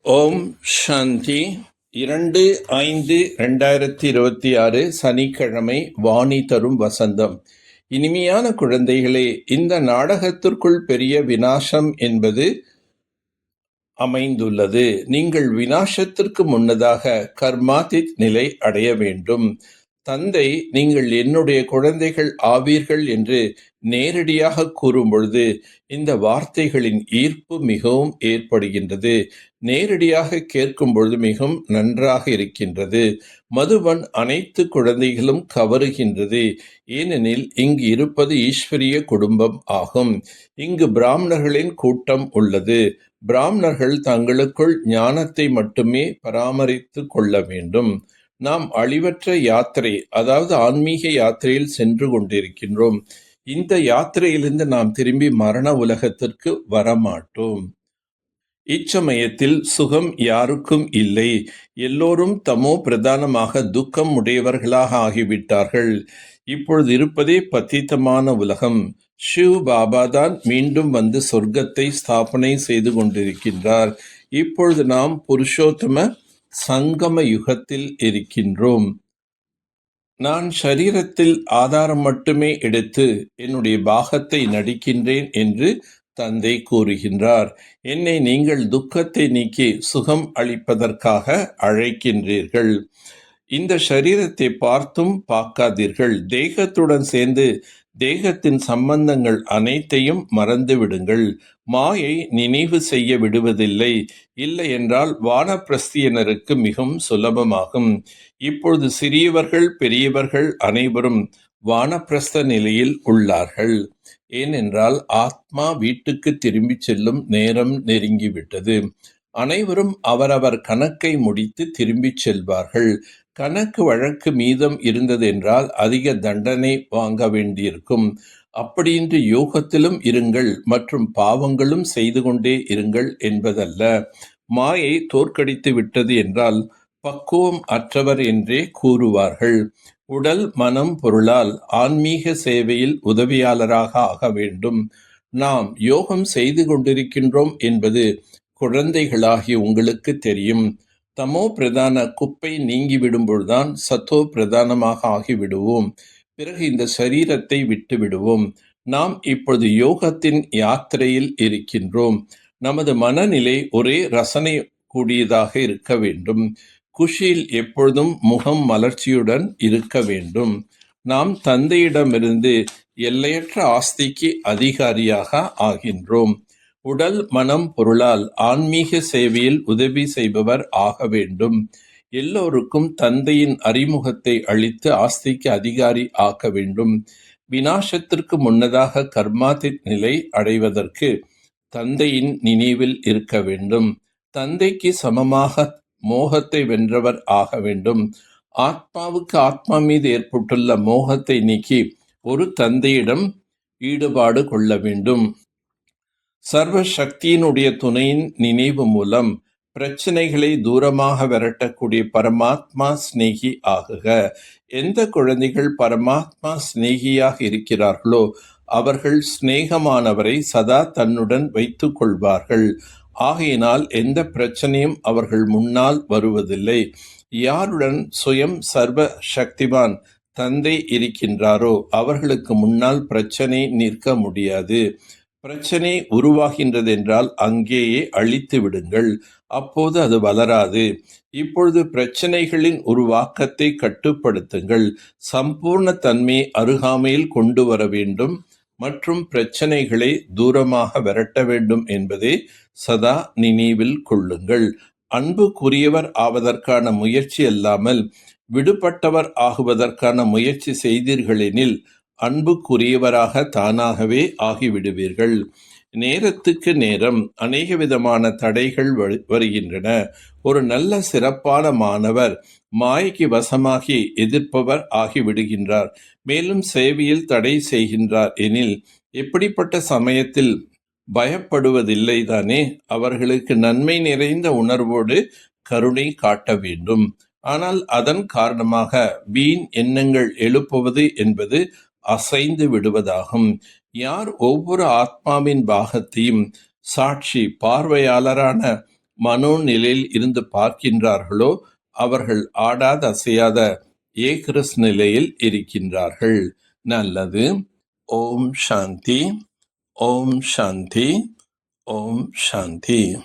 ஓம் சாந்தி. 2/5/2026 சனிக்கிழமை. வாணி தரும் வசந்தம். இனிமையான குழந்தைகளே, இந்த நாடகத்திற்குள் பெரிய விநாசம் என்பது அமைந்துள்ளது. நீங்கள் விநாசத்திற்கு முன்னதாக கர்மாதித் நிலை அடைய வேண்டும். தந்தை, நீங்கள் என்னுடைய குழந்தைகள் ஆவீர்கள் என்று நேரடியாக கூறும் பொழுது இந்த வார்த்தைகளின் ஈர்ப்பு மிகவும் ஏற்படுகின்றது. நேரடியாக கேட்கும் பொழுது மிகவும் நன்றாக இருக்கின்றது. மதுபன் அனைத்து குழந்தைகளும் கவருகின்றது. ஏனெனில் இங்கு இருப்பது ஈஸ்வரிய குடும்பம் ஆகும். இங்கு பிராமணர்களின் கூட்டம் உள்ளது. பிராமணர்கள் தங்களுக்குள் ஞானத்தை மட்டுமே பராமரித்து கொள்ள வேண்டும். நாம் அழிவற்ற யாத்திரை, அதாவது ஆன்மீக யாத்திரையில் சென்று கொண்டிருக்கின்றோம். இந்த யாத்திரையிலிருந்து நாம் திரும்பி மரண உலகத்திற்கு வரமாட்டோம். இச்சமயத்தில் சுகம் யாருக்கும் இல்லை. எல்லோரும் தமோ பிரதானமாக துக்கம் உடையவர்களாக ஆகிவிட்டார்கள். இப்பொழுது இருப்பதே பத்தித்தமான உலகம். ஷிவ் பாபா தான் மீண்டும் வந்து சொர்க்கத்தை ஸ்தாபனை செய்து கொண்டிருக்கின்றார். இப்பொழுது நாம் புருஷோத்தம சங்கம யுகத்தில் இருக்கின்றோம். நான் ஷரீரத்தில் ஆதாரம் மட்டுமே எடுத்து என்னுடைய பாகத்தை நடிக்கின்றேன் என்று தந்தை கூறுகின்றார். என்னை நீங்கள் துக்கத்தை நீக்கி சுகம் அளிப்பதற்காக அழைக்கின்றீர்கள். இந்த ஷரீரத்தை பார்த்தும் பார்க்காதீர்கள். தேகத்துடன் சேர்ந்து தேகத்தின் சம்பந்தங்கள் அனைத்தையும் மறந்து விடுங்கள். மாயை நினைவு செய்ய விடுவதில்லை. இல்லை என்றால் வானப்பிரஸ்தியினருக்கு மிகவும் சுலபமாகும். இப்பொழுது சிறியவர்கள் பெரியவர்கள் அனைவரும் வானப்பிரஸ்த நிலையில் உள்ளார்கள். ஏனென்றால் ஆத்மா வீட்டுக்கு திரும்பி செல்லும் நேரம் நெருங்கிவிட்டது. அனைவரும் அவரவர் கணக்கை முடித்து திரும்பிச் செல்வார்கள். கணக்கு வழக்கு மீதம் இருந்தது என்றால் அதிக தண்டனை வாங்க வேண்டியிருக்கும். அப்படியின்றி யோகத்திலும் இருங்கள் மற்றும் பாவங்களும் செய்து கொண்டே இருங்கள் என்பதல்ல. மாயை தோற்கடித்து விட்டது என்றால் பக்குவம் அற்றவர் என்றே கூறுவார்கள். உடல் மனம் பொருளால் ஆன்மீக சேவையில் உதவியாளராக ஆக வேண்டும். நாம் யோகம் செய்து கொண்டிருக்கின்றோம் என்பது குழந்தைகளாகிய உங்களுக்கு தெரியும். தமோ பிரதான குப்பை நீங்கிவிடும்பொழுதுதான் சத்தோ பிரதானமாக ஆகிவிடுவோம். பிறகு இந்த சரீரத்தை விட்டு விடுவோம். நாம் இப்பொழுது யோகத்தின் யாத்திரையில் இருக்கின்றோம். நமது மனநிலை ஒரே ரசனை கூடியதாக இருக்க வேண்டும். குஷியில் எப்பொழுதும் முகம் மலர்ச்சியுடன் இருக்க வேண்டும். நாம் தந்தையிடமிருந்து எல்லையற்ற ஆஸ்திக்கு அதிகாரியாக ஆகின்றோம். உடல் மனம் பொருளால் ஆன்மீக சேவையில் உதவி செய்பவர் ஆக வேண்டும். எல்லோருக்கும் தந்தையின் அறிமுகத்தை அளித்து ஆஸ்திக்கு அதிகாரி ஆக்க வேண்டும். விநாசத்திற்கு முன்னதாக கர்மாதித் நிலை அடைவதற்கு தந்தையின் நினைவில் இருக்க வேண்டும். தந்தைக்கு சமமாக மோகத்தை வென்றவர் ஆக வேண்டும். ஆத்மாவுக்கு ஆத்மா மீது ஏற்பட்டுள்ள மோகத்தை நீக்கி ஒரு தந்தையிடம் ஈடுபாடு கொள்ள வேண்டும். சர்வ சக்தியினுடைய துணையின் நினைவு மூலம் பிரச்சனைகளை தூரமாக விரட்டக்கூடிய பரமாத்மா சிநேகி ஆகுக. எந்த குழந்தைகள் பரமாத்மா சிநேகியாக இருக்கிறார்களோ அவர்கள் சிநேகமானவரை சதா தன்னுடன் வைத்து கொள்வார்கள். ஆகையினால் எந்த பிரச்சனையும் அவர்கள் முன்னால் வருவதில்லை. யாருடன் சுயம் சர்வ சக்திவான் தந்தை இருக்கின்றாரோ அவர்களுக்கு முன்னால் பிரச்சனை நிற்க முடியாது. பிரச்சனை உருவாகின்றது என்றால் அங்கேயே அழித்து விடுங்கள். அப்போது அது வளராது. இப்பொழுது பிரச்சனைகளின் உருவாக்கத்தை கட்டுப்படுத்துங்கள். சம்பூர்ண தன்மையை அருகாமையில் கொண்டு வர வேண்டும் மற்றும் பிரச்சனைகளை தூரமாக விரட்ட வேண்டும் என்பதை சதா நினைவில் கொள்ளுங்கள். அன்புக்குரியவர் ஆவதற்கான முயற்சி அல்லாமல் விடுபட்டவர் ஆகுவதற்கான முயற்சி செய்தீர்களெனில் அன்புக்குரியவராக தானாகவே ஆகிவிடுவீர்கள். நேரத்துக்கு நேரம் அநேக விதமான தடைகள் வருகின்றன. ஒரு நல்ல சிறப்பான மாணவர் மாயைக்கு வசமாகி எதிர்ப்பவர் ஆகிவிடுகின்றார். மேலும் சேவையில் தடை செய்கின்றார் எனில் எப்படிப்பட்ட சமயத்தில் பயப்படுவதில்லை தானே? அவர்களுக்கு நன்மை நிறைந்த உணர்வோடு கருணை காட்ட வேண்டும். ஆனால் அதன் காரணமாக வீண் எண்ணங்கள் எழுப்புவது என்பது அசைந்து விடுவதாகும். யார் ஒவ்வொரு ஆத்மாவின் பாகத்தையும் சாட்சி பார்வையாளரான மனோநிலையில் இருந்து பார்க்கின்றார்களோ அவர்கள் ஆடாத அசையாத ஏக்ரஸ் நிலையில் இருக்கின்றார்கள். நல்லது. ஓம் சாந்தி. ஓம் சாந்தி. ஓம் சாந்தி.